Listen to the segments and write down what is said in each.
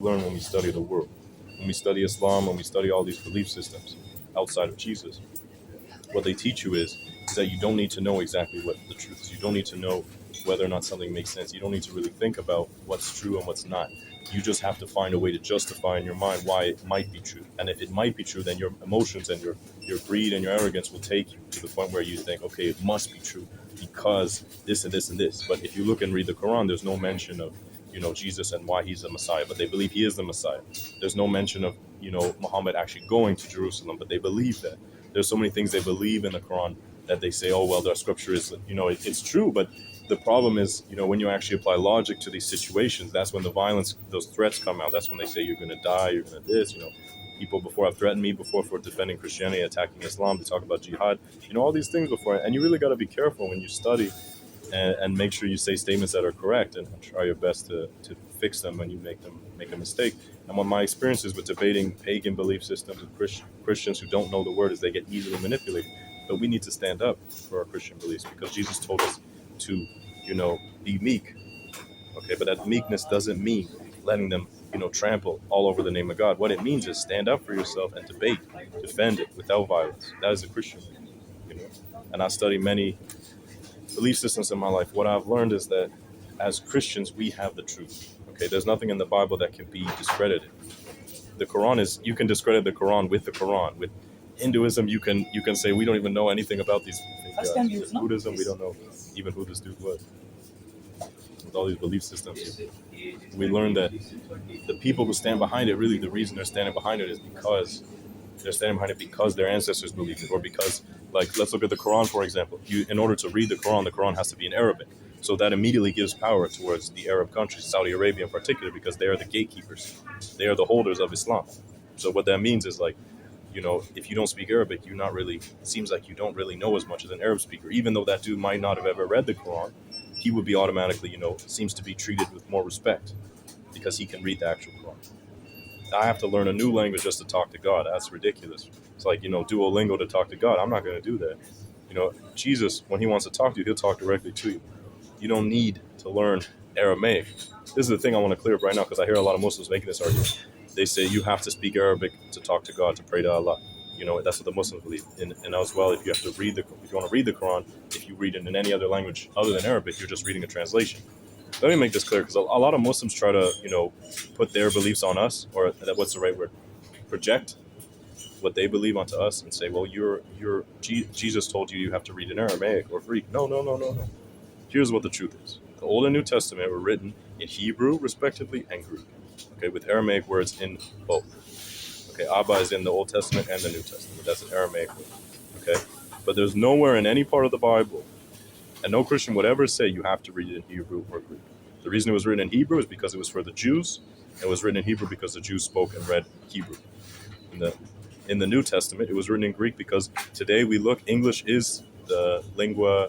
learn when we study the world. When we study Islam, when we study all these belief systems outside of Jesus, what they teach you is that you don't need to know exactly what the truth is. You don't need to know whether or not something makes sense. You don't need to really think about what's true and what's not. You just have to find a way to justify in your mind why it might be true. And if it might be true, then your emotions and your greed and your arrogance will take you to the point where you think, okay, it must be true because this and this and this. But if you look and read the Quran, there's no mention of, Jesus and why he's the Messiah, but they believe he is the Messiah. There's no mention of, Muhammad actually going to Jerusalem, but they believe that. There's so many things they believe in the Quran that they say, oh, well, the scripture is, it's true. But the problem is, when you actually apply logic to these situations, that's when the violence, those threats come out. That's when they say you're going to die, you're going to this, people before have threatened me before for defending Christianity, attacking Islam. They talk about jihad, all these things before. And you really got to be careful when you study and make sure you say statements that are correct and try your best to fix them when you make a mistake. And what my experience is with debating pagan belief systems and Christians who don't know the word is they get easily manipulated. But we need to stand up for our Christian beliefs because Jesus told us to, be meek. Okay, but that meekness doesn't mean letting them, trample all over the name of God. What it means is stand up for yourself and debate, defend it without violence. That is a Christian belief. And I study many belief systems in my life. What I've learned is that as Christians, we have the truth. Okay, there's nothing in the Bible that can be discredited. The Quran is, you can discredit the Quran with the Quran. With Hinduism, you can say we don't even know anything about these guys. With Buddhism, we don't know even who this dude was. With all these belief systems, we learned that the people who stand behind it, really the reason they're standing behind it is because they're standing behind it because their ancestors believed it, or because, like, let's look at the Quran, for example. In order to read the Quran has to be in Arabic. So that immediately gives power towards the Arab countries, Saudi Arabia in particular, because they are the gatekeepers. They are the holders of Islam. So what that means is, like, if you don't speak Arabic, it seems like you don't really know as much as an Arab speaker. Even though that dude might not have ever read the Quran, he would be automatically, seems to be treated with more respect because he can read the actual Quran. I have to learn a new language just to talk to God. That's ridiculous. It's like, Duolingo to talk to God. I'm not going to do that. Jesus, when he wants to talk to you, he'll talk directly to you. You don't need to learn Aramaic. This is the thing I want to clear up right now because I hear a lot of Muslims making this argument. They say you have to speak Arabic to talk to God, to pray to Allah. That's what the Muslims believe. And as well, if you want to read the Quran, if you read it in any other language other than Arabic, you're just reading a translation. Let me make this clear because a lot of Muslims try to, put their beliefs on us, or what's the right word? Project what they believe onto us and say, well, Jesus told you have to read in Aramaic or Greek. No. Here's what the truth is. The Old and New Testament were written in Hebrew, respectively, and Greek. Okay, with Aramaic words in both. Okay, Abba is in the Old Testament and the New Testament. That's an Aramaic word. Okay, but there's nowhere in any part of the Bible, and no Christian would ever say you have to read it in Hebrew or Greek. The reason it was written in Hebrew is because it was for the Jews. It was written in Hebrew because the Jews spoke and read Hebrew. In the New Testament, it was written in Greek because today English is the lingua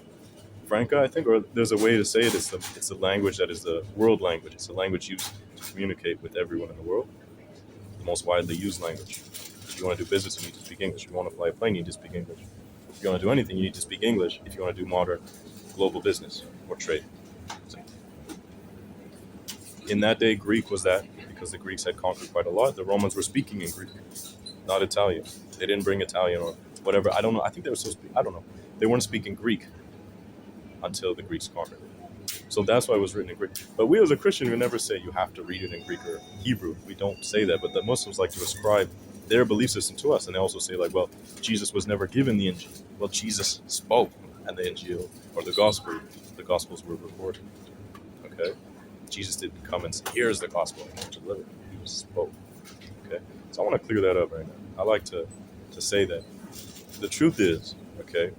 franca, I think, or there's a way to say it. It's the language that is the world language. It's the language used to communicate with everyone in the world. The most widely used language. If you want to do business, you need to speak English. If you want to fly a plane, you need to speak English. If you want to do anything, you need to speak English if you want to do modern global business or trade. So in that day, Greek was that because the Greeks had conquered quite a lot. The Romans were speaking in Greek, not Italian. They didn't bring Italian or whatever. I don't know. I think they were supposed to speak. I don't know. They weren't speaking Greek until the Greeks conquered it. So that's why it was written in Greek. But we as a Christian would never say you have to read it in Greek or Hebrew. We don't say that. But the Muslims like to ascribe their belief system to us. And they also say, like, well, Jesus was never given the Injil. Well, Jesus spoke, and the Injil, or the Gospels were recorded. Okay? Jesus didn't come and say, here's the Gospel and deliver it. He just spoke. Okay? So I want to clear that up right now. I like to say that the truth is, okay,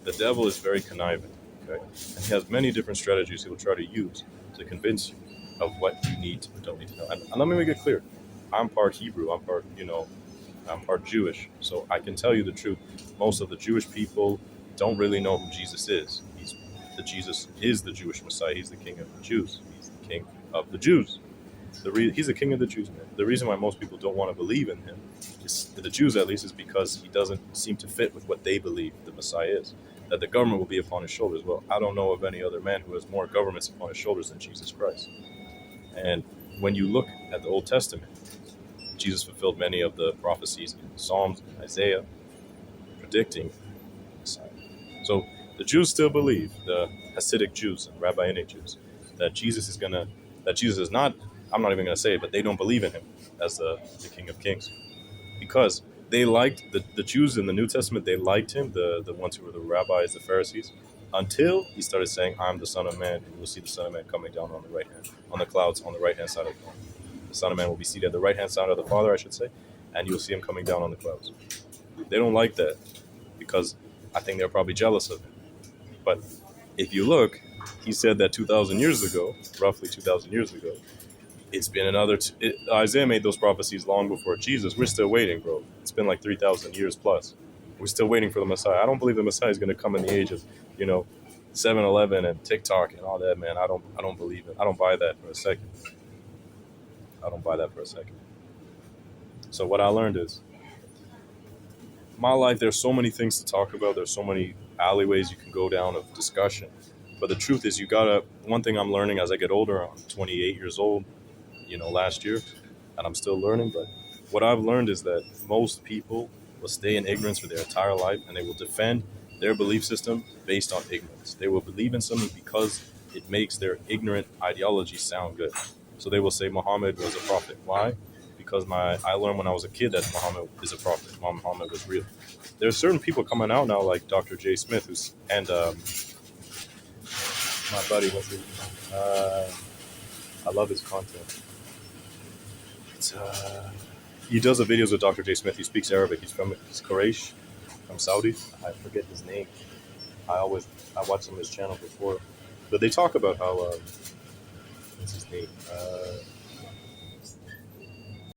the devil is very conniving. Okay? And he has many different strategies he will try to use to convince you of what you need to don't need to know. And let me make it clear. I'm part Hebrew. I'm part Jewish. So I can tell you the truth. Most of the Jewish people don't really know who Jesus is. Jesus is the Jewish Messiah. He's the King of the Jews. He's the King of the Jews. He's the King of the Jews, man. The reason why most people don't want to believe in him, the Jews at least, is because he doesn't seem to fit with what they believe the Messiah is. That the government will be upon his shoulders. Well, I don't know of any other man who has more governments upon his shoulders than Jesus Christ. And when you look at the Old Testament, Jesus fulfilled many of the prophecies in Psalms and Isaiah predicting Messiah. So the Jews still believe, the Hasidic Jews and Rabbinic Jews, that Jesus is not, I'm not even going to say it, but they don't believe in him as the King of Kings. Because they liked, the Jews in the New Testament, they liked him, the ones who were the rabbis, the Pharisees, until he started saying, I'm the Son of Man, and you'll see the Son of Man coming down on the right hand, on the clouds, on the right hand side of the Father. The Son of Man will be seated at the right hand side of the Father, I should say, and you'll see him coming down on the clouds. They don't like that because I think they're probably jealous of him. But if you look, he said that 2,000 years ago, roughly 2,000 years ago, it's been another, Isaiah made those prophecies long before Jesus. We're still waiting, bro. It's been like 3,000 years plus. We're still waiting for the Messiah. I don't believe the Messiah is going to come in the age of, 7-Eleven and TikTok and all that, man. I don't believe it. I don't buy that for a second. So what I learned is, my life, there's so many things to talk about. There's so many alleyways you can go down of discussion. But the truth is, one thing I'm learning as I get older, I'm 28 years old, last year, and I'm still learning. But what I've learned is that most people will stay in ignorance for their entire life, and they will defend their belief system based on ignorance. They will believe in something because it makes their ignorant ideology sound good. So they will say Muhammad was a prophet. Why? Because I learned when I was a kid that Muhammad is a prophet. Muhammad was real. There's certain people coming out now, like Dr. J. Smith, and my buddy, what's his name? I love his content. He does the videos with Dr. J. Smith. He speaks Arabic. He's Quraysh, from Saudi. I forget his name. I watched some of his channel before, but they talk about how what's his name?